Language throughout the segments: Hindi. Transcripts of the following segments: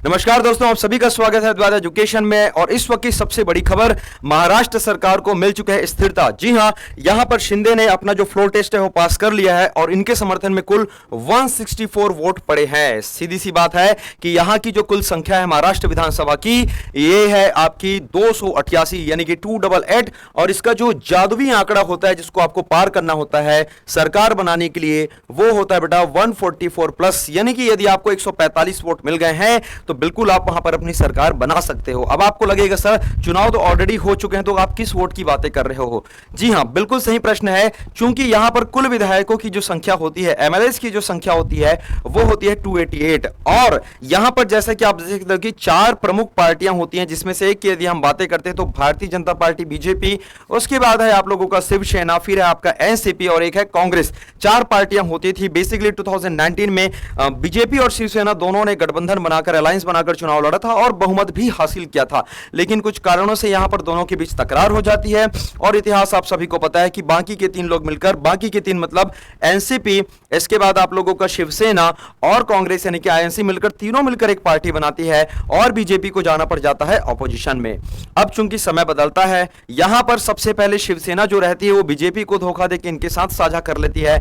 नमस्कार दोस्तों, आप सभी का स्वागत है द्वारा एजुकेशन में। और इस वक्त की सबसे बड़ी खबर, महाराष्ट्र सरकार को मिल चुका है स्थिरता। जी हां, यहां पर शिंदे ने अपना जो फ्लोर टेस्ट है वो पास कर लिया है और इनके समर्थन में कुल 164 वोट पड़े हैं। सीधी सी बात है कि यहां की जो कुल संख्या है महाराष्ट्र विधानसभा की, ये है आपकी 288, यानी कि 288। और इसका जो जादुई आंकड़ा होता है जिसको आपको पार करना होता है सरकार बनाने के लिए, वो होता है बेटा 144 प्लस। यानी कि यदि आपको 145 वोट मिल गए हैं तो बिल्कुल आप वहां पर अपनी सरकार बना सकते हो। अब आपको लगेगा सर चुनाव तो ऑलरेडी हो चुके हैं, तो आप किस वोट की बातें कर रहे हो। जी हां, बिल्कुल सही प्रश्न है। चूंकि यहां पर कुल विधायकों की जो संख्या होती है, एमएलएस की जो संख्या होती है, वो होती है 288। और यहां पर जैसा कि आप देख सकते हो कि 4 प्रमुख पार्टियां होती हैं, जिसमें से एक की यदि हम बातें करते हैं तो भारतीय जनता पार्टी बीजेपी, उसके बाद है आप लोगों का शिवसेना, फिर है आपका एनसीपी और एक है कांग्रेस। 4 पार्टियां होती थी। बेसिकली 2019 में बीजेपी और शिवसेना दोनों ने गठबंधन बनाकर, अलायंस बनाकर चुनाव लड़ा था और बहुमत भी हासिल किया था। लेकिन कुछ कारणों से यहां पर दोनों के बीच तकरार हो जाती है और इतिहास आप सभी को पता है कि बाकी के 3 लोग मिलकर, बाकी के 3 मतलब एनसीपी, इसके बाद आप लोगों का शिवसेना और कांग्रेस यानी कि आईएनसी मिलकर, तीनों मिलकर एक पार्टी बनाती है और बीजेपी को जाना पड़ जाता है ऑपोजिशन में। अब चूंकि समय बदलता है, यहां पर सबसे पहले शिवसेना जो रहती है वो बीजेपी को धोखा देकर इनके साथ साझा कर लेती है।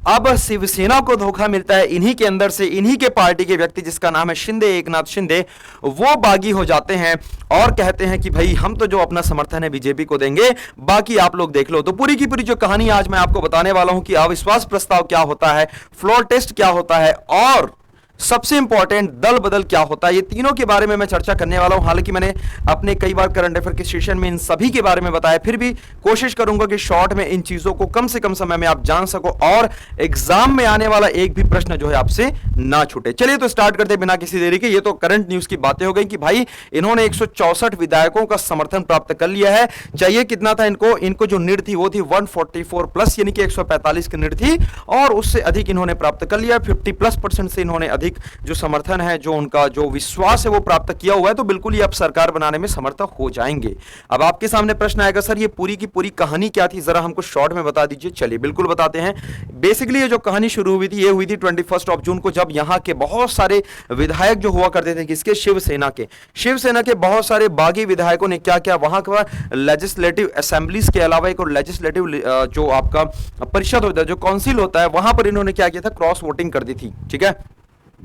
अब शिवसेना को धोखा मिलता है इन्हीं के अंदर से, इन्हीं के पार्टी के व्यक्ति जिसका नाम है शिंदे, एकनाथ शिंदे। वो बागी हो जाते हैं और कहते हैं कि भाई हम तो जो अपना समर्थन है बीजेपी को देंगे, बाकी आप लोग देख लो। तो पूरी की पूरी जो कहानी आज मैं आपको बताने वाला हूं कि अविश्वास प्रस्ताव क्या होता है, फ्लोर टेस्ट क्या होता है और सबसे इंपॉर्टेंट दल बदल क्या होता है, ये तीनों के बारे में मैं चर्चा करने वाला हूं। हालांकि मैंने अपने कई बार करंट अफेयर के सेशन में इन सभी के बारे में बताया, फिर भी कोशिश करूंगा कि शॉर्ट में इन चीजों को कम से कम समय में आप जान सको और एग्जाम में आने वाला एक भी प्रश्न जो है आपसे ना छूटे। चलिए तो स्टार्ट करते बिना किसी देरी के। ये तो करंट न्यूज की बातें हो गई कि भाई इन्होंने 164 विधायकों का समर्थन प्राप्त कर लिया है। चाहिए कितना था इनको जो नीड थी वो थी 144 प्लस, यानी कि 145 की नीड थी और उससे अधिक इन्होंने प्राप्त कर लिया। 50+ से इन्होंने अधिक जो समर्थन है, जो उनका जो विश्वास है वो प्राप्त किया हुआ है। तो बिल्कुल ही आप सरकार बनाने में समर्थ हो जाएंगे। अब आपके सामने प्रश्न आएगा, सर ये पूरी की पूरी कहानी क्या थी, जरा हमको शॉर्ट में बता दीजिए। चलिए बिल्कुल बताते हैं। बेसिकली ये जो कहानी शुरू हुई थी, ये हुई थी 21 जून को, जब यहां के बहुत सारे विधायक जो हुआ करते थे, किसके, शिवसेना के बहुत सारे बागी विधायकों ने क्या किया, वहां का लेजिस्लेटिव असेंबलीज के अलावा एक और लेजिस्लेटिव जो आपका परिषद होता है, जो काउंसिल होता है, वहां पर इन्होंने क्या किया था, क्रॉस वोटिंग कर दी थी। ठीक है,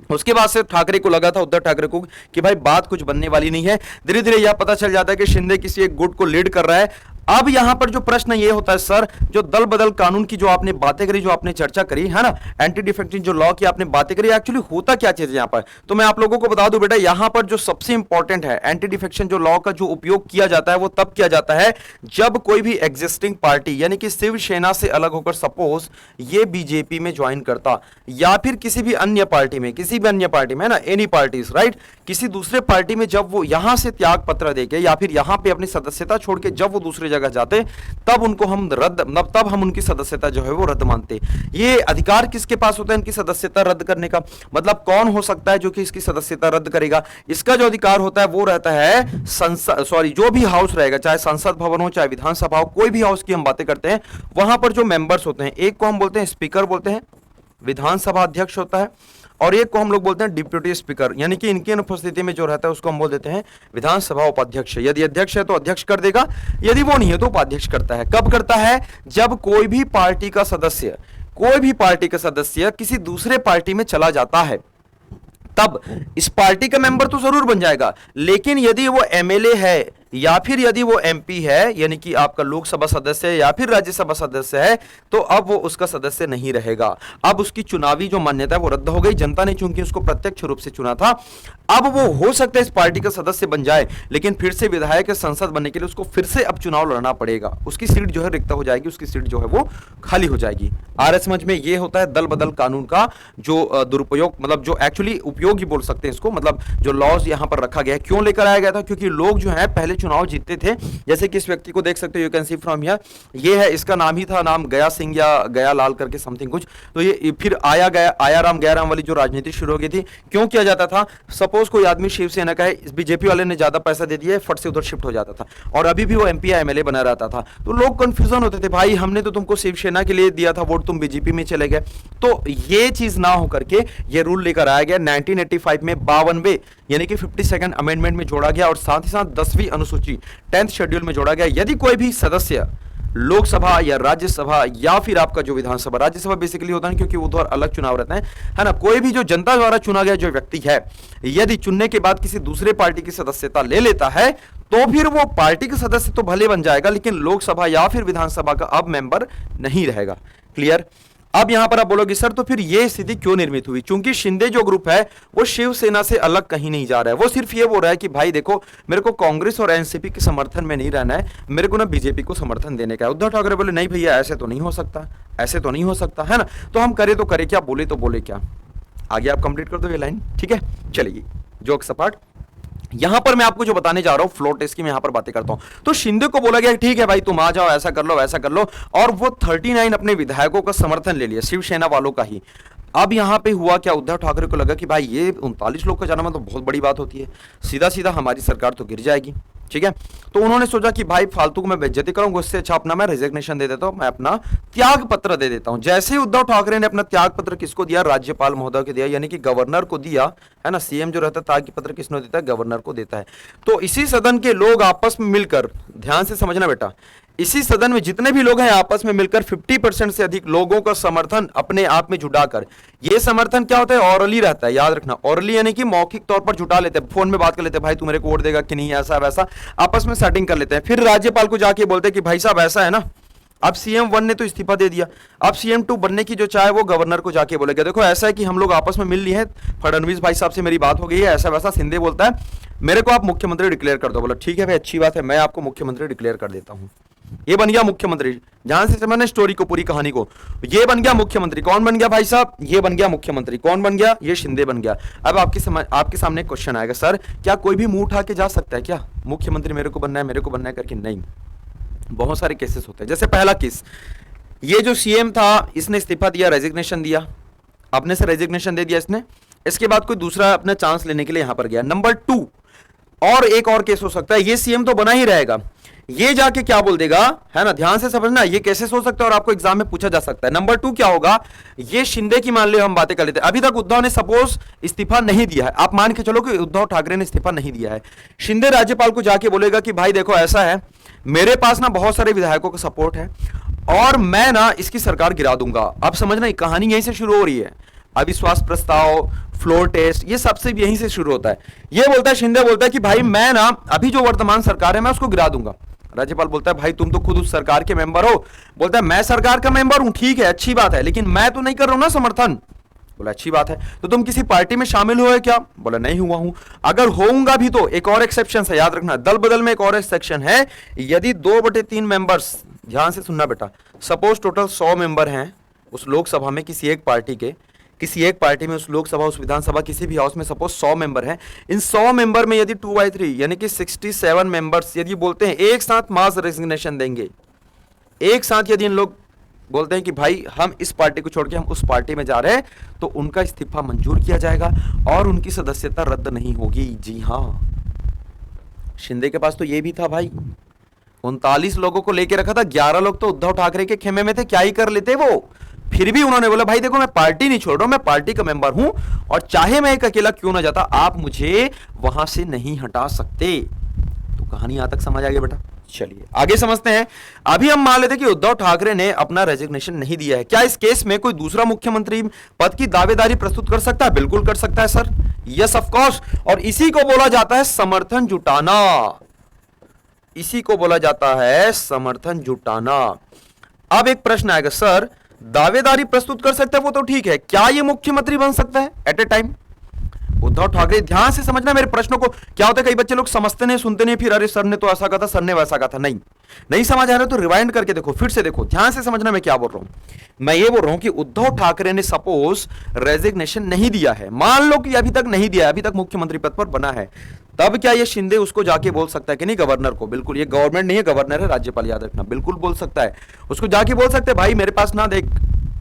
उसके बाद से ठाकरे को लगा था, उद्धव ठाकरे को, कि भाई बात कुछ बनने वाली नहीं है। धीरे धीरे यह पता चल जाता है कि शिंदे किसी एक गुट को लीड कर रहा है। अब यहां पर जो प्रश्न ये होता है, सर जो दल बदल कानून की जो आपने बातें करी, जो आपने चर्चा करी है ना, एंटी डिफेक्टिंग जो लॉ की आपने बातें करी, एक्चुअली होता क्या चीज है यहां पर। तो मैं आप लोगों को बता दूं बेटा, यहां पर जो सबसे इंपॉर्टेंट है, एंटी डिफेक्शन जो लॉ का जो उपयोग किया जाता है वो तब किया जाता है जब कोई भी एग्जिस्टिंग पार्टी, यानी कि शिवसेना से अलग होकर सपोज ये बीजेपी में ज्वाइन करता, या फिर किसी भी अन्य पार्टी में, है ना, एनी पार्टीज, राइट, किसी दूसरे पार्टी में जब वो यहां से त्याग पत्र देके या फिर यहां पे अपनी सदस्यता छोड़ के जब वो दूसरे जगह जाते, तब उनको हम तब हम उनकी सदस्यता जो है वो रद्द मानते। ये अधिकार किसके पास होता है इनकी सदस्यता रद्द करने का, मतलब कौन हो सकता है जो कि इसकी सदस्यता रद्द करेगा। इसका जो अधिकार होता है वो रहता है जो भी हाउस रहेगा, चाहे संसद भवन हो, चाहे विधानसभा हो, कोई भी हाउस की हम बातें करते हैं, वहां पर जो मेंबर्स होते हैं, एक को हम बोलते हैं स्पीकर बोलते हैं, विधानसभा अध्यक्ष होता है, और एक को हम लोग बोलते हैं डिप्यूटी स्पीकर, यानी कि इनकी अनुपस्थिति में जो रहता है उसको हम बोल देते हैं विधानसभा उपाध्यक्ष। यदि अध्यक्ष है तो अध्यक्ष कर देगा, यदि वो नहीं है तो उपाध्यक्ष करता है। कब करता है, जब कोई भी पार्टी का सदस्य किसी दूसरे पार्टी में चला जाता है, तब इस पार्टी का मेंबर तो जरूर बन जाएगा, लेकिन यदि वो एमएलए है या फिर यदि वो एमपी है, यानी कि आपका लोकसभा सदस्य है या फिर राज्यसभा सदस्य है, तो अब वो उसका सदस्य नहीं रहेगा। अब उसकी चुनावी जो मान्यता है वो रद्द हो गई। जनता ने चूंकि उसको प्रत्यक्ष रूप से चुना था, अब वो हो सकता है इस पार्टी का सदस्य बन जाए, लेकिन फिर से विधायक संसद बनने के लिए उसको फिर से अब चुनाव लड़ना पड़ेगा। उसकी सीट जो है रिक्त हो जाएगी, उसकी सीट जो है वो खाली हो जाएगी। आरएस समझ में ये होता है दल बदल कानून का जो दुरुपयोग, मतलब जो एक्चुअली उपयोग ही बोल सकते हैं इसको, मतलब जो लॉज यहां पर रखा गया है। क्यों लेकर आया गया था, क्योंकि लोग जो है पहले चुनाव जीतते थे। जैसे कि इस व्यक्ति को देख सकते हो, you can see from here, ये है, इसका नाम ही था, नाम गया सिंह या गया लाल करके समथिंग कुछ। तो ये फिर आया राम वाली जो राजनीति शुरू हो गई थी। क्यों किया जाता था, सपोज कोई आदमी शिवसेना का है, बीजेपी वाले ने ज्यादा पैसा दे दिया, फट से उधर शिफ्ट हो जाता था और अभी भी वो एमपी या एमएलए बना रहता था। तो लोग कंफ्यूजन होते थे, भाई हमने तो तुमको शिवसेना के लिए दिया था वोट, तुम बीजेपी में चले गए। तो ये चीज ना हो करके ये रूल लेकर आया गया 1985 में 52 यानी कि 52nd अमेंडमेंट में जोड़ा गया और साथ ही साथ 10वीं अनुसूची 10th शेड्यूल में जोड़ा गया। यदि कोई भी सदस्य लोकसभा या राज्यसभा या फिर आपका जो विधानसभा, राज्यसभा बेसिकली होता है क्योंकि वो तो अलग चुनाव रहते हैं, है ना, कोई भी जो जनता द्वारा चुना गया जो व्यक्ति है, यदि चुनने के बाद किसी दूसरे पार्टी की सदस्यता ले लेता है तो फिर वो पार्टी के सदस्य तो भले बन जाएगा लेकिन लोकसभा या फिर विधानसभा का अब मेंबर नहीं रहेगा। क्लियर। अब यहां पर आप बोलोगे सर तो फिर ये स्थिति क्यों निर्मित हुई? क्योंकि शिंदे जो ग्रुप है वो शिवसेना से अलग कहीं नहीं जा रहा है, वो सिर्फ ये बोल रहा है कि भाई देखो मेरे को कांग्रेस और एनसीपी के समर्थन में नहीं रहना है, मेरे को ना बीजेपी को समर्थन देने का है। उद्धव ठाकरे बोले नहीं भैया ऐसे तो नहीं हो सकता, ऐसे तो नहीं हो सकता, है ना, तो हम करे तो करे क्या, बोले तो बोले क्या। आगे आप कंप्लीट कर दो ये लाइन, ठीक है। चलिए जोक सपाट, यहां पर मैं आपको जो बताने जा रहा हूं फ्लोर टेस्ट की मैं यहां पर बातें करता हूं। तो शिंदे को बोला गया ठीक है भाई तुम आ जाओ, ऐसा कर लो वैसा कर लो, और वो 39 अपने विधायकों का समर्थन ले लिया, शिवसेना वालों का ही। अब यहां पे हुआ क्या, उद्धव ठाकरे को लगा कि भाई ये 39 लोग का जाना मतलब बहुत बड़ी बात होती है, सीधा सीधा हमारी सरकार तो गिर जाएगी, ठीक है। तो उन्होंने सोचा कि भाई फालतू को मैं बेइज्जती करूंगा, उससे अच्छा अपना मैं रेजिग्नेशन दे देता हूं, मैं अपना त्याग पत्र दे देता हूं। जैसे ही उद्धव ठाकरे ने अपना त्याग पत्र किसको दिया, राज्यपाल महोदय को दिया, यानी कि गवर्नर को दिया, है ना, सीएम जो रहता है त्याग पत्र किसने देता है, गवर्नर को देता है। तो इसी सदन के लोग आपस में मिलकर, ध्यान से समझना बेटा, इसी सदन में जितने भी लोग हैं आपस में मिलकर 50% से अधिक लोगों का समर्थन अपने आप में जुटाकर, ये समर्थन क्या होता है, ऑरली रहता है, याद रखना, ऑरली यानी कि मौखिक तौर पर जुटा लेते हैं, फोन में बात कर लेते हैं, भाई तू मेरे को वोट देगा कि नहीं, ऐसा वैसा आपस में सेटिंग कर लेते हैं। फिर राज्यपाल को जाके बोलते हैं कि भाई साहब ऐसा है ना, अब सीएम 1 ने तो इस्तीफा दे दिया, अब सीएम 2 बनने की जो चाहे वो गवर्नर को जाके बोलेगा देखो ऐसा है कि हम लोग आपस में मिल लिए हैं, फडणवीस भाई साहब से मेरी बात हो गई है, ऐसा वैसा। शिंदे बोलता है मेरे को आप मुख्यमंत्री डिक्लेयर कर दो। बोला ठीक है भाई अच्छी बात है, मैं आपको मुख्यमंत्री डिक्लेयर कर देता हूं। ये बन गया मुख्यमंत्री, ध्यान से समझना स्टोरी को, पूरी कहानी को। ये बन गया मुख्यमंत्री, कौन बन गया भाई साहब, ये बन गया मुख्यमंत्री। कौन बन गया, ये शिंदे बन गया। अब आपके सामने क्वेश्चन आएगा सर क्या कोई भी मुंह उठा के जा सकता है क्या, मुख्यमंत्री मेरे को बनना है, मेरे को बनना है करके? नहीं, बहुत सारे केसेस होते हैं। जैसे पहला केस, ये जो सीएम था इसने इस्तीफा दिया, रेजिग्नेशन दिया, अपने से रेजिग्नेशन दे दिया इसने, इसके बाद कोई दूसरा अपना चांस लेने के लिए यहां पर गया। नंबर 2, और एक और केस हो सकता है, ये सीएम तो बना ही रहेगा, ये जाके क्या बोल देगा, है ना, ध्यान से समझना, ये केसेस हो सकता है और आपको एग्जाम में पूछा जा सकता है। नंबर 2 क्या होगा, ये शिंदे की मान लो हम बातें कर लेते हैं, अभी तक उद्धव ने सपोज इस्तीफा नहीं दिया है, आप मान के चलो कि उद्धव ठाकरे ने इस्तीफा नहीं दिया है, शिंदे राज्यपाल को जाके बोलेगा कि भाई देखो ऐसा है, मेरे पास ना बहुत सारे विधायकों का सपोर्ट है और मैं ना इसकी सरकार गिरा दूंगा। अब समझना कहानी यहीं से शुरू हो रही है, अविश्वास प्रस्ताव, फ्लोर टेस्ट, ये सबसे यहीं से शुरू होता है। ये बोलता है, शिंदे बोलता है कि भाई मैं ना अभी जो वर्तमान सरकार है मैं उसको गिरा दूंगा। राज्यपाल बोलता है भाई तुम तो खुद उस सरकार के मेंबर हो। बोलता है मैं सरकार का मेंबर हूं, ठीक है अच्छी बात है, लेकिन मैं तो नहीं कर रहा हूं ना समर्थन। बोला अच्छी बात है, तो तुम किसी पार्टी में शामिल हुए क्या? बोला नहीं हुआ हूं। अगर होऊंगा भी तो एक और एक्सेप्शन है, याद रखना, दल बदल में एक और सेक्शन है, यदि 2/3 मेंबर्स, ध्यान से सुनना बेटा, सपोज टोटल 100 मेंबर हैं उस लोकसभा में किसी एक पार्टी के, किसी एक पार्टी में उस लोकसभा उस विधानसभा किसी भी हाउस में सपोज 100 मेंबर हैं, इन 100 मेंबर में यदि 2/3 यानी कि 67 मेंबर्स यदि बोलते हैं एक साथ मास रेजिग्नेशन देंगे, एक साथ यदि इन लोग बोलते हैं कि भाई हम इस पार्टी को छोड़ के हम उस पार्टी में जा रहे हैं, तो उनका इस्तीफा मंजूर किया जाएगा और उनकी सदस्यता रद्द नहीं होगी। जी हां, शिंदे के पास तो ये भी था भाई, 39 लोगों को लेके रखा था, 11 लोग तो उद्धव ठाकरे के खेमे में थे, क्या ही कर लेते वो। फिर भी उन्होंने बोला भाई देखो मैं पार्टी नहीं छोड़ रहा हूं, मैं पार्टी का मेंबर हूं और चाहे मैं एक अकेला क्यों ना जाता, आप मुझे वहां से नहीं हटा सकते। तो कहानी यहां तक समझ आ गई बेटा। चलिए आगे समझते हैं। अभी हम मान लेते कि उद्धव ठाकरे ने अपना रेजिग्नेशन नहीं दिया है, क्या इस केस में कोई दूसरा मुख्यमंत्री पद की दावेदारी प्रस्तुत कर सकता है? बिल्कुल कर सकता है सर, यस ऑफ कोर्स, और इसी को बोला जाता है समर्थन जुटाना, इसी को बोला जाता है समर्थन जुटाना। अब एक प्रश्न आएगा, सर दावेदारी प्रस्तुत कर सकता है वो तो ठीक है, क्या ये मुख्यमंत्री बन सकता है at a time? Uddhav Thackeray, ध्यान से समझना मेरे प्रश्नों को, क्या होता है कई बच्चे लोग समझते नहीं, सुनते नहीं, फिर अरे सर ने तो ऐसा कहा था, सर ने वैसा कहा था। नहीं समझ आ रहा तो रिवाइंड करके देखो, फिर से देखो, ध्यान से समझना मैं क्या बोल रहा हूं। मैं ये बोल रहा हूं कि उद्धव ठाकरे ने सपोज रेजिग्नेशन नहीं दिया है, मान लो कि अभी तक नहीं दिया है, अभी तक मुख्यमंत्री पद पर बना है, तब क्या ये शिंदे उसको जाके बोल सकता है कि नहीं, गवर्नर को? बिल्कुल, ये गवर्नमेंट नहीं है, गवर्नर है, राज्यपाल, याद रखना, बिल्कुल बोल सकता है। उसको जाके बोल सकते हैं भाई मेरे पास ना देख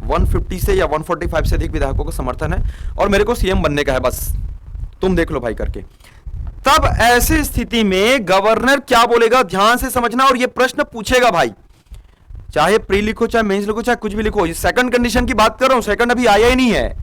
150 से या 145 से अधिक विधायकों का समर्थन है और मेरे को सीएम बनने का है, बस तुम देख लो भाई करके। तब ऐसी स्थिति में गवर्नर क्या बोलेगा, ध्यान से समझना, और ये प्रश्न पूछेगा भाई, चाहे प्री लिखो, चाहे मेंस लिखो, चाहे कुछ भी लिखो। सेकंड कंडीशन की बात कर रहा हूं, सेकंड अभी आया ही नहीं है,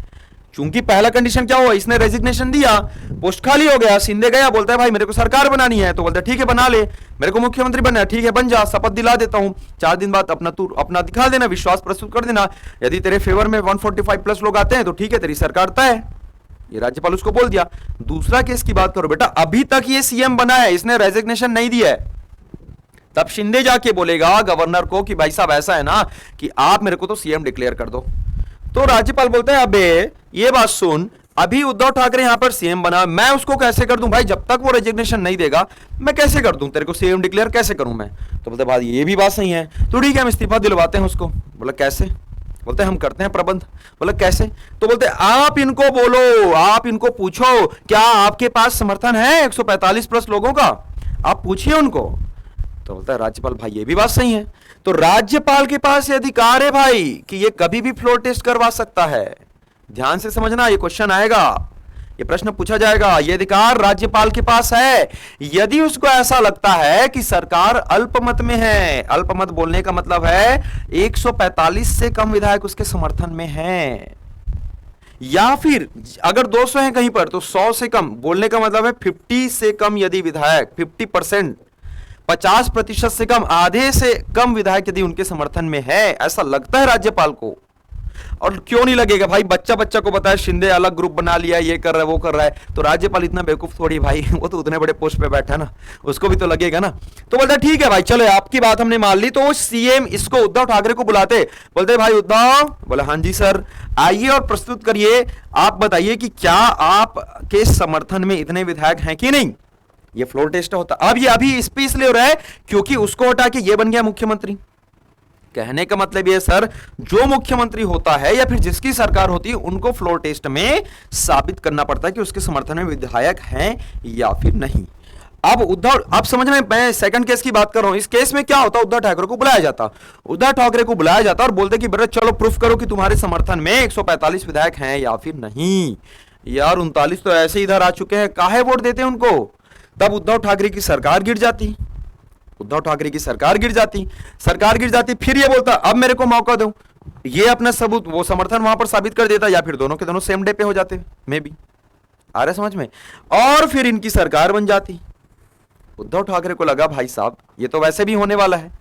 चूंकि पहला कंडीशन क्या हुआ, इसने रेजिग्नेशन दिया, पोस्ट खाली हो गया, शिंदे गया, बोलता है भाई मेरे को सरकार बनानी है, तो बोलता है ठीक है बना ले, मेरे को मुख्यमंत्री बनना है, ठीक है बन जा, शपथ दिला देता हूं, 4 दिन बाद अपना तू अपना दिखा देना, विश्वास प्रस्तुत कर देना, यदि तेरे फेवर में 145 प्लस लोग आते हैं तो ठीक है तेरी सरकार तय है। ये राज्यपाल उसको बोल दिया। दूसरा केस की बात करो बेटा, अभी तक ये सीएम बना है, इसने रेजिग्नेशन नहीं दिया है, तब शिंदे जाके बोलेगा गवर्नर को कि भाई साहब ऐसा है ना कि आप मेरे को तो सीएम डिक्लेयर कर दो, तो राज्यपाल बोलते हैं अबे ये बात सुन, अभी उद्धव ठाकरे यहां पर सीएम बना, मैं उसको कैसे कर दूं भाई, जब तक वो रेजिग्नेशन नहीं देगा मैं कैसे कर दूं, तेरे को सीएम डिक्लेयर कैसे करूं मैं। तो बोलते भाई ये भी बात सही है, तो ठीक है हम इस्तीफा दिलवाते हैं उसको। बोला कैसे, बोलते हम करते हैं प्रबंध। बोला कैसे, तो बोलते आप इनको बोलो, आप इनको पूछो क्या आपके पास समर्थन है 145 प्लस लोगों का, आप पूछिए उनको। तो बोलता है राज्यपाल भाई ये भी बात सही है, तो राज्यपाल के पास ये अधिकार है भाई कि ये कभी भी फ्लोर टेस्ट करवा सकता है। ध्यान से समझना, ये क्वेश्चन आएगा, ये प्रश्न पूछा जाएगा, ये अधिकार राज्यपाल के पास है यदि उसको ऐसा लगता है कि सरकार अल्पमत में है। अल्पमत बोलने का मतलब है 145 से कम विधायक उसके समर्थन में हैं, या फिर अगर 200 हैं कहीं पर तो 100 से कम, बोलने का मतलब है 50 से कम यदि विधायक, 50%, 50% से कम, आधे से कम विधायक यदि उनके समर्थन में है, ऐसा लगता है राज्यपाल को। और क्यों नहीं लगेगा भाई, बच्चा बच्चा को बताया शिंदे अलग ग्रुप बना लिया, ये कर रहा है वो कर रहा है, तो राज्यपाल इतना बेवकूफ थोड़ी भाई, वो तो उतने बड़े पोस्ट पे बैठा है ना, उसको भी तो लगेगा ना। तो बोलता ठीक है भाई चलो आपकी बात हमने मान ली, तो सीएम इसको उद्धव ठाकरे को बुलाते, बोलते भाई उद्धव, बोला हाँ जी सर, आइए और प्रस्तुत करिए, आप बताइए कि क्या आपके समर्थन में इतने विधायक हैं कि नहीं। ये फ्लोर टेस्ट होता। अब ये अभी इस पे इसलिए हो रहा है क्योंकि उसको हटा के ये बन गया मुख्यमंत्री। कहने का मतलब ये सर, जो मुख्यमंत्री होता है या फिर जिसकी सरकार होती है उनको फ्लोर टेस्ट में साबित करना पड़ता है कि उसके समर्थन में विधायक हैं या फिर नहीं। अब उद्धव, आप समझ में, मैं सेकंड केस की बात कर रहा हूं। इस केस में क्या होता, उद्धव ठाकरे को बुलाया जाता, उद्धव ठाकरे को बुलाया जाता और बोलते कि बेटा चलो प्रूफ करो कि तुम्हारे समर्थन में 145 विधायक हैं या फिर नहीं। यार 39 तो ऐसे इधर आ चुके हैं, काहे वोट देते हैं उनको। तब उद्धव ठाकरे की सरकार गिर जाती, उद्धव ठाकरे की सरकार गिर जाती, सरकार गिर जाती, फिर ये बोलता अब मेरे को मौका दो, ये अपना सबूत, वो समर्थन वहां पर साबित कर देता, या फिर दोनों के दोनों सेम डे पे हो जाते, मे बी, आ रहा समझ में, और फिर इनकी सरकार बन जाती। उद्धव ठाकरे को लगा भाई साहब ये तो वैसे भी होने वाला है,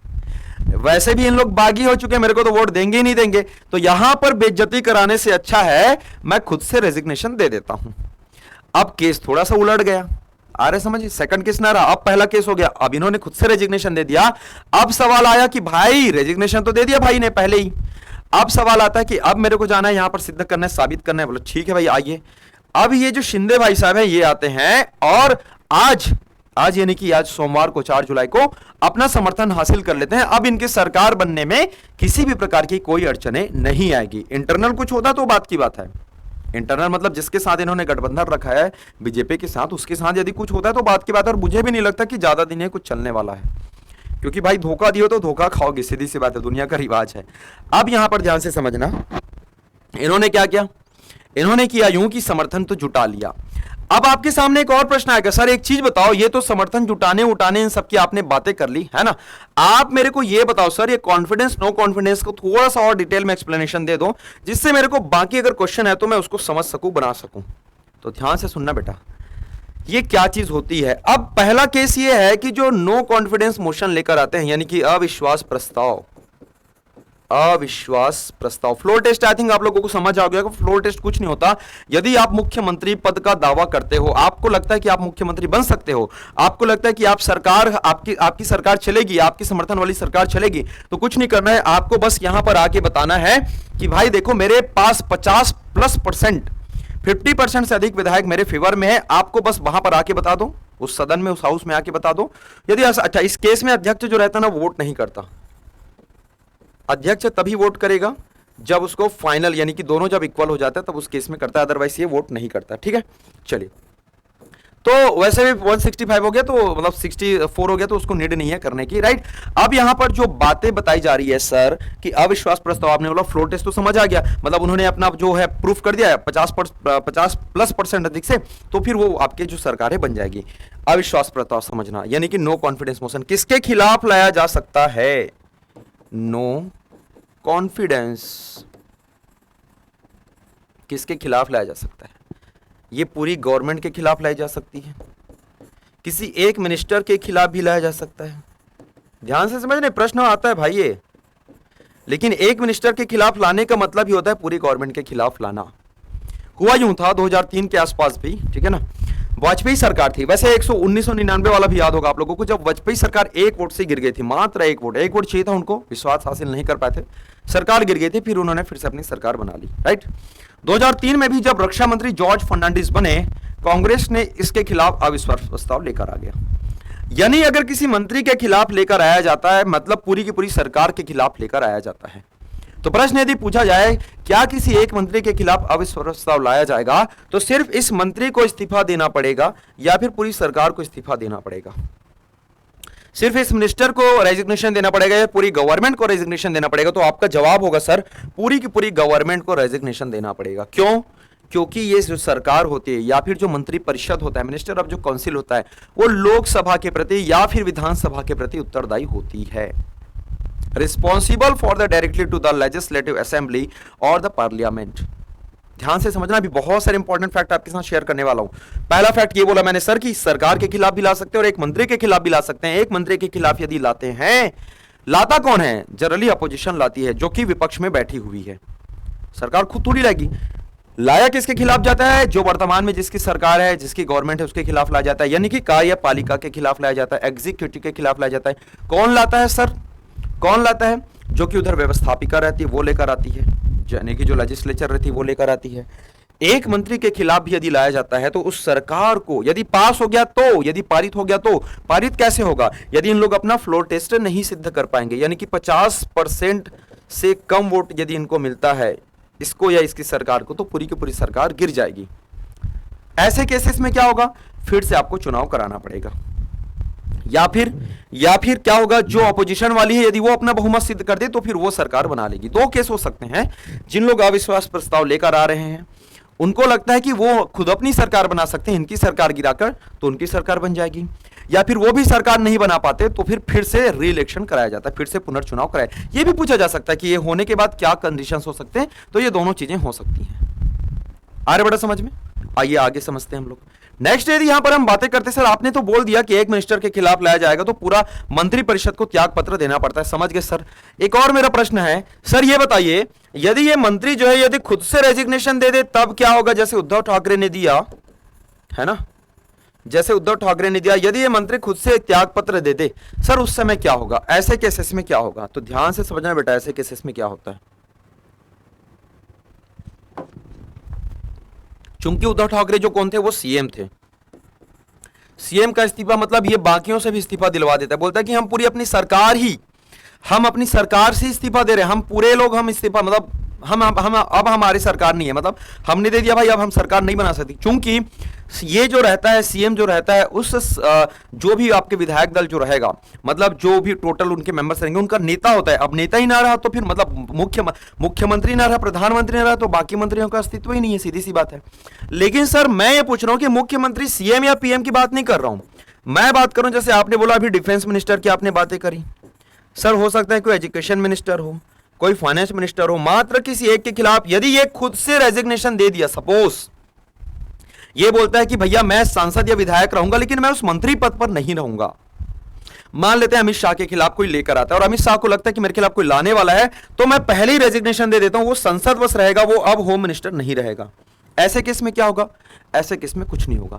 वैसे भी इन लोग बागी हो चुके हैं, मेरे को तो वोट देंगे ही नहीं देंगे, तो यहां पर बेइज्जती कराने से अच्छा है मैं खुद से रेजिग्नेशन दे देता हूं। अब केस थोड़ा सा उलट गया, आ रहे समझ, सेकंड केस ना रहा, अब पहला केस हो गया, अब इन्होंने खुद से रेजिग्नेशन दे दिया। अब सवाल आया कि भाई रेजिग्नेशन तो दे दिया भाई ने पहले ही, अब सवाल आता है कि अब मेरे को जाना है यहां पर सिद्ध करना है, साबित करना है। बोलो ठीक है भाई आइए। अब ये जो शिंदे भाई साहब है ये आते हैं और आज यानी कि आज सोमवार को 4 जुलाई को अपना समर्थन हासिल कर लेते हैं। अब इनके सरकार बनने में किसी भी प्रकार की कोई अड़चने नहीं आएगी। इंटरनल कुछ होता तो बात की बात है, इंटरनल मतलब जिसके साथ इन्होंने गठबंधन रखा है बीजेपी के साथ, उसके साथ यदि कुछ होता है तो बात की बात है। और मुझे भी नहीं लगता कि ज्यादा दिन है कुछ चलने वाला है, क्योंकि भाई धोखा दियो तो धोखा खाओगे, सीधी सी बात है, दुनिया का रिवाज है। अब यहां पर ध्यान से समझना, इन्होंने क्या किया, इन्होंने किया यूं कि समर्थन तो जुटा लिया। अब आपके सामने एक और प्रश्न आएगा, सर एक चीज बताओ, ये तो समर्थन जुटाने उठाने इन सब की आपने बातें कर ली है ना, आप मेरे को ये बताओ सर ये कॉन्फिडेंस नो कॉन्फिडेंस को थोड़ा सा और डिटेल में एक्सप्लेनेशन दे दो, जिससे मेरे को बाकी अगर क्वेश्चन है तो मैं उसको समझ सकूं, बना सकूं। तो ध्यान से सुनना बेटा, ये क्या चीज होती है। अब पहला केस ये है कि जो नो कॉन्फिडेंस मोशन लेकर आते हैं, यानी कि अविश्वास प्रस्ताव, अविश्वास प्रस्ताव, फ्लोर टेस्ट आई थिंक आप लोगों को समझ आ गया कि फ्लोर टेस्ट कुछ नहीं होता। यदि आप मुख्यमंत्री पद का दावा करते हो, आपको लगता है कि आप मुख्यमंत्री बन सकते हो, आपको लगता है कि आप सरकार, आपकी सरकार चलेगी, आपकी समर्थन वाली सरकार चलेगी, तो कुछ नहीं करना है, आपको बस यहां पर आके बताना है कि भाई देखो मेरे पास 50% 50% से अधिक विधायक मेरे फेवर में है। आपको बस वहां पर आके बता दो, उस सदन में, उस हाउस में आके बता दो। यदि अच्छा, इस केस में अध्यक्ष जो रहता है ना वो वोट नहीं करता, अध्यक्ष तभी वोट करेगा जब उसको फाइनल यानी कि दोनों जब इक्वल हो जाता है तब उस केस में करता है, अदरवाइज ये वोट नहीं करता। ठीक है, चलिए, तो वैसे भी 165 हो गया तो मतलब 64 हो गया तो उसको नीड नहीं है करने की, राइट। अब यहां पर जो बातें बताई जा रही है सर कि अविश्वास प्रस्ताव, आपने बोला फ्लोर टेस्ट तो समझ आ गया, मतलब उन्होंने अपना जो है प्रूफ कर दिया है 50+ अधिक से, तो फिर वो आपके जो सरकार है बन जाएगी। अविश्वास प्रस्ताव समझना, यानी कि नो कॉन्फिडेंस मोशन किसके खिलाफ लाया जा सकता है, नो कॉन्फिडेंस किसके खिलाफ लाया जा सकता है? ये पूरी गवर्नमेंट के खिलाफ लाई जा सकती है, किसी एक मिनिस्टर के खिलाफ भी लाया जा सकता है। ध्यान से समझने, प्रश्न आता है भाई ये, लेकिन एक मिनिस्टर के खिलाफ लाने का मतलब ही होता है पूरी गवर्नमेंट के खिलाफ लाना। हुआ यूं था 2003 के आसपास भी, ठीक है ना, वाजपेयी सरकार थी। वैसे 1999 वाला भी याद होगा आप लोगों को, जब वाजपेयी सरकार एक वोट से गिर गई थी, मात्र एक वोट चाहिए था उनको, विश्वास हासिल नहीं कर पाए थे, सरकार गिर गई थी, फिर उन्होंने फिर से अपनी सरकार बना ली, राइट। 2003 में भी जब रक्षा मंत्री जॉर्ज फर्नांडिस बने, कांग्रेस ने इसके खिलाफ अविश्वास प्रस्ताव लेकर आ गया। यानी अगर किसी मंत्री के खिलाफ लेकर आया जाता है, मतलब पूरी की पूरी सरकार के खिलाफ लेकर आया जाता है। तो प्रश्न यदि पूछा जाए क्या किसी एक मंत्री के खिलाफ अविश्वास प्रस्ताव लाया जाएगा, तो सिर्फ इस मंत्री को इस्तीफा देना पड़ेगा या फिर पूरी सरकार को इस्तीफा देना पड़ेगा? सिर्फ इस मिनिस्टर को रेजिग्नेशन देना पड़ेगा या पूरी गवर्नमेंट को रेजिग्नेशन देना पड़ेगा? तो आपका जवाब होगा सर, पूरी की पूरी गवर्नमेंट को रेजिग्नेशन देना पड़ेगा। क्यों? क्योंकि ये जो सरकार होती है या फिर जो मंत्री परिषद होता है, मिनिस्टर ऑफ जो काउंसिल होता है, वो लोकसभा के प्रति या फिर विधानसभा के प्रति उत्तरदायी होती है। Responsible for the directly to the legislative assembly और द पार्लियामेंट। ध्यान से समझना, अभी बहुत सारे इंपॉर्टेंट फैक्ट आपके साथ शेयर करने वाला हूं। पहला फैक्ट ये बोला मैंने सर कि सरकार के खिलाफ भी ला सकते हैं और एक मंत्री के खिलाफ भी ला सकते हैं। एक मंत्री के खिलाफ यदि लाते हैं, लाता कौन है? जनरली अपोजिशन लाती है, जो कि विपक्ष में बैठी हुई है। सरकार खुद थोड़ी लाएगी। लाया किसके खिलाफ जाता है? जो वर्तमान में जिसकी सरकार है, जिसकी गवर्नमेंट है, उसके खिलाफ लाया जाता है, यानी कि कार्यपालिका के खिलाफ लाया जाता है, एग्जीक्यूटिव के खिलाफ लाया जाता है। कौन लाता है सर? कौन लाता है? जो कि उधर व्यवस्थापिका रहती है वो लेकर आती है, यानी कि जो लेजिस्लेचर रहती है वो लेकर आती है। एक मंत्री के खिलाफ भी यदि लाया जाता है तो उस सरकार को यदि पास हो गया तो, यदि पारित हो गया तो, पारित कैसे होगा? यदि इन लोग अपना फ्लोर टेस्ट नहीं सिद्ध कर पाएंगे, यानी कि 50% से कम वोट यदि इनको मिलता है, इसको या इसकी सरकार को, तो पूरी की पूरी सरकार गिर जाएगी। ऐसे केसेस में क्या होगा? फिर से आपको चुनाव कराना पड़ेगा, या फिर क्या होगा? जो अपोजिशन वाली है यदि वो अपना बहुमत सिद्ध कर दे तो फिर वो सरकार बना लेगी। दो केस हो सकते हैं। जिन लोग अविश्वास प्रस्ताव लेकर आ रहे हैं उनको लगता है कि वो खुद अपनी सरकार बना सकते हैं, इनकी सरकार गिराकर तो उनकी सरकार बन जाएगी, या फिर वो भी सरकार नहीं बना पाते तो फिर से री इलेक्शन कराया जाता है, फिर से पुनर्चुनाव कराया। ये भी पूछा जा सकता है कि ये होने के बाद क्या कंडीशंस हो सकते हैं। तो ये दोनों चीजें हो सकती हैं। आ रहे बड़ा समझ में? आइए आगे समझते हैं हम लोग। नेक्स्ट यदि यहां पर हम बातें करते हैं, सर आपने तो बोल दिया कि एक मिनिस्टर के खिलाफ लाया जाएगा तो पूरा मंत्री परिषद को त्याग पत्र देना पड़ता है, समझ गए सर। एक और मेरा प्रश्न है, सर ये बताइए यदि ये मंत्री जो है यदि खुद से रेजिग्नेशन दे दे तब क्या होगा? जैसे उद्धव ठाकरे ने दिया है ना, जैसे उद्धव ठाकरे ने दिया, यदि ये मंत्री खुद से त्याग पत्र दे दे सर, उस समय क्या होगा? ऐसे केसेस में क्या होगा? तो ध्यान से समझना बेटा, ऐसे केसेस में क्या होता है। चूंकि उद्धव ठाकरे जो कौन थे? वो सीएम थे। सीएम का इस्तीफा मतलब ये बाकियों से भी इस्तीफा दिलवा देता है, बोलता है कि हम पूरी अपनी सरकार से इस्तीफा दे रहे हैं, हम पूरे लोग हम इस्तीफा, मतलब हम अब हमारी सरकार नहीं है, मतलब हमने दे दिया भाई, अब हम सरकार नहीं बना सकती। क्योंकि ये जो रहता है सीएम जो रहता है, उस जो भी आपके विधायक दल जो रहेगा, मतलब जो भी टोटल उनके मेंबर्स रहेंगे, उनका नेता होता है। अब नेता ही ना रहा तो फिर मतलब मुख्यमंत्री ना रहा, प्रधानमंत्री ना रहा, तो बाकी मंत्रियों का अस्तित्व ही नहीं है, सीधी सी बात है। लेकिन सर मैं ये पूछ रहा हूं कि मुख्यमंत्री सीएम या पीएम की बात नहीं कर रहा हूं, मैं बात कर रहा हूं जैसे आपने बोला अभी डिफेंस मिनिस्टर की आपने बातें करी, सर हो सकता है कोई एजुकेशन मिनिस्टर हो, कोई फाइनेंस मिनिस्टर हो, मात्र किसी एक के खिलाफ यदि ये खुद से रेजिग्नेशन दे दिया, सपोज ये बोलता है कि भैया मैं सांसद या विधायक रहूंगा लेकिन मैं उस मंत्री पद पर नहीं रहूंगा। मान लेते हैं अमित शाह के खिलाफ कोई लेकर आता है और अमित शाह को लगता है कि मेरे खिलाफ कोई लाने वाला है तो मैं पहले ही रेजिग्नेशन दे देता हूं, वो संसद बस रहेगा, वो अब होम मिनिस्टर नहीं रहेगा। ऐसे केस में क्या होगा? ऐसे केस में कुछ नहीं होगा।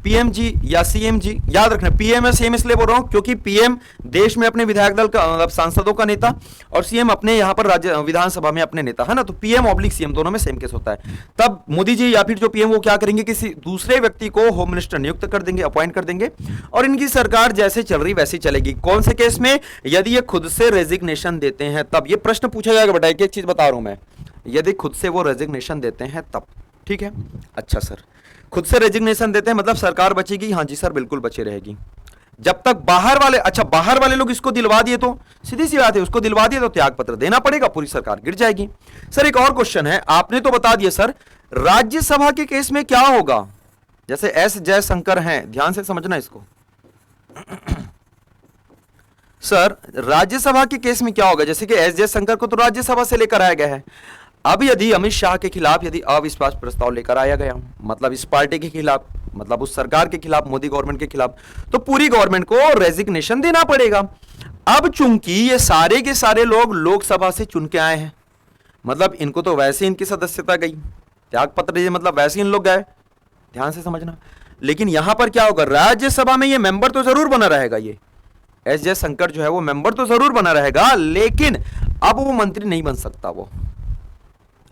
पीएम जी या सीएम जी, याद रखना पीएम या सीएम इसलिए बोल रहा हूं क्योंकि पीएम देश में अपने विधायक दल का मतलब सांसदों का नेता और सीएम अपने यहां पर राज्य विधानसभा में अपने नेता है ना, तो पीएम ऑब्लिक सीएम दोनों में सेम केस होता है। तब मोदी जी या फिर जो पीएम वो क्या करेंगे, किसी दूसरे व्यक्ति को होम मिनिस्टर नियुक्त कर देंगे, अपॉइंट कर देंगे और इनकी सरकार जैसे चल रही वैसी चलेगी। कौन से केस में? यदि ये खुद से रेजिग्नेशन देते हैं तब। ये प्रश्न पूछा जाएगा बेटा, एक चीज बता रहा हूं मैं, यदि खुद से वो रेजिग्नेशन देते हैं तब। ठीक है, अच्छा सर खुद से रेजिग्नेशन देते हैं मतलब सरकार बचेगी? हाँ जी सर बिल्कुल बची रहेगी। जब तक बाहर वाले, अच्छा बाहर वाले लोग इसको दिलवा दिए तो सीधी सी बात है, उसको दिलवा दिए तो त्याग पत्र देना पड़ेगा, पूरी सरकार गिर जाएगी। सर एक और क्वेश्चन है, आपने तो बता दिया सर, राज्यसभा के केस में क्या होगा? जैसे एस जयशंकर हैं, ध्यान से समझना इसको सर राज्यसभा के केस में क्या होगा? जैसे कि एस जयशंकर को तो राज्यसभा से लेकर आया गया है, अब यदि अमित शाह के खिलाफ यदि अविश्वास प्रस्ताव लेकर आया गया, मतलब इस पार्टी के खिलाफ, मतलब उस सरकार के खिलाफ, मोदी गवर्नमेंट के खिलाफ, तो पूरी गवर्नमेंट को रेजिग्नेशन देना पड़ेगा। अब चूंकि ये सारे के सारे लोग लोकसभा से चुन के आए हैं, मतलब इनको तो वैसे इनकी सदस्यता गई, त्यागपत्र मतलब वैसे इन लोग गए, ध्यान से समझना। लेकिन यहां पर क्या होगा, राज्यसभा में ये मेंबर तो जरूर बना रहेगा, ये एस जयशंकर जो है वो मेंबर तो जरूर बना रहेगा, लेकिन अब वो मंत्री नहीं बन सकता। वो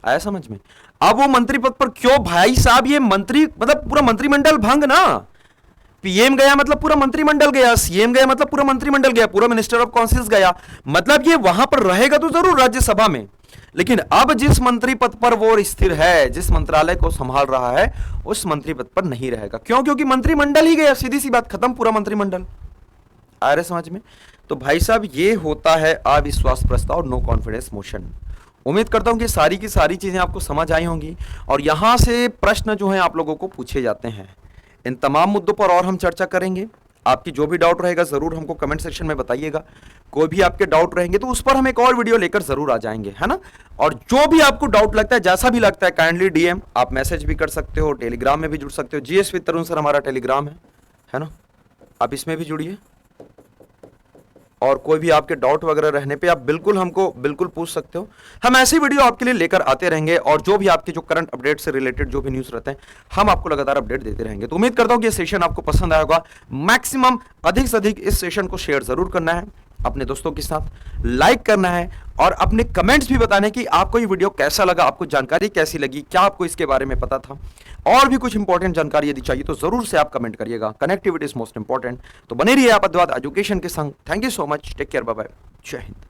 आया समझ में? अब वो मंत्री पद पर क्यों भाई साहब, ये मंत्री मतलब पूरा मंत्रिमंडल भंग ना। पीएम गया मतलब पूरा मंत्रिमंडल गया, सीएम गया मतलब पूरा मंत्रिमंडल गया, पूरा मिनिस्टर ऑफ काउंसिल्स गया, मतलब ये वहां पर रहेगा तो जरूर राज्यसभा में, लेकिन अब जिस मंत्री पद पर वो स्थिर है, जिस मंत्रालय को संभाल रहा है, उस मंत्री पद पर नहीं रहेगा। क्यों? क्योंकि मंत्रिमंडल ही गया, सीधी सी बात, खत्म पूरा मंत्रिमंडल। आ रहे समझ में? तो भाई साहब ये होता है अविश्वास प्रस्ताव, नो कॉन्फिडेंस मोशन। उम्मीद करता हूं कि सारी की सारी चीजें आपको समझ आई होंगी, और यहां से प्रश्न जो है आप लोगों को पूछे जाते हैं। इन तमाम मुद्दों पर और हम चर्चा करेंगे। आपकी जो भी डाउट रहेगा जरूर हमको कमेंट सेक्शन में बताइएगा। कोई भी आपके डाउट रहेंगे तो उस पर हम एक और वीडियो लेकर जरूर आ जाएंगे, है ना। और जो भी आपको डाउट लगता है, जैसा भी लगता है, काइंडली डीएम, आप मैसेज भी कर सकते हो, टेलीग्राम में भी जुड़ सकते हो। जीएस विद तरुण सर हमारा टेलीग्राम है ना, आप इसमें भी जुड़िए। और कोई भी आपके डाउट वगैरह रहने पे आप बिल्कुल हमको बिल्कुल पूछ सकते हो। हम ऐसी वीडियो आपके लिए लेकर आते रहेंगे, और जो भी आपके जो करंट अपडेट से रिलेटेड जो भी न्यूज़ रहते हैं, हम आपको लगातार अपडेट देते रहेंगे। तो उम्मीद करता हूं कि ये सेशन आपको पसंद आया होगा। मैक्सिमम अधिक से अधिक इस सेशन को शेयर जरूर करना है अपने दोस्तों के साथ, लाइक करना है, और अपने कमेंट्स भी बताने कि आपको ये वीडियो कैसा लगा, आपको जानकारी कैसी लगी, क्या आपको इसके बारे में पता था, और भी कुछ इंपॉर्टेंट जानकारी यदि चाहिए तो जरूर से आप कमेंट करिएगा। Connectivity is most important. तो बने रहिए आप अद्वैत एजुकेशन के संग। Thank you so much, take care, bye bye, जय हिंद।